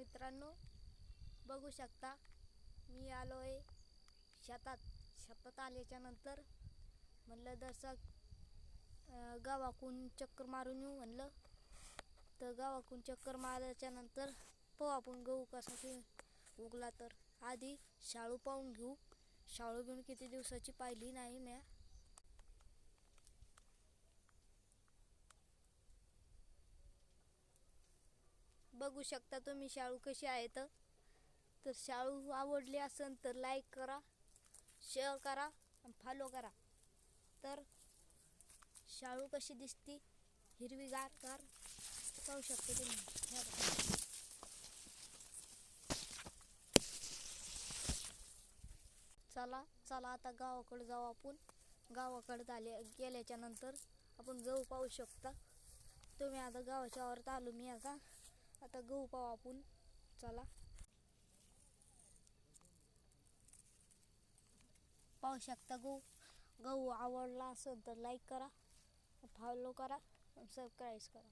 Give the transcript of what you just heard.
मित्रांनो, बघू शकता मी आलो आहे शेतात आल्याच्या नंतर म्हणलं दर्शक गावाकून चक्कर मारून येऊ म्हणलं. तर गावाकून चक्कर मारल्याच्या नंतर पाहू आपण गहू कसा उगला. तर आधी शाळू पाहून घेऊ. शाळू घेऊन किती दिवसाची पाहिली नाही म्या. बघू शकता तुम्ही शाळू कशी आहेत. तर शाळू आवडली असेल तर लाईक करा, शेअर करा आणि फॉलो करा. तर शाळू कशी दिसती हिरवीगार पाहू शकता तुम्ही. चला आता गावाकडे जाऊ आपण. गावाकडे गेल्याच्या नंतर आपण गहू पाहू शकता तुम्ही. आता गावाच्या वरात आलो मी. आता गहू पाहू आपण. चला पाहू शकता गहू आवडला असेल तर लाईक करा, फॉलो करा, सबस्क्राईब करा.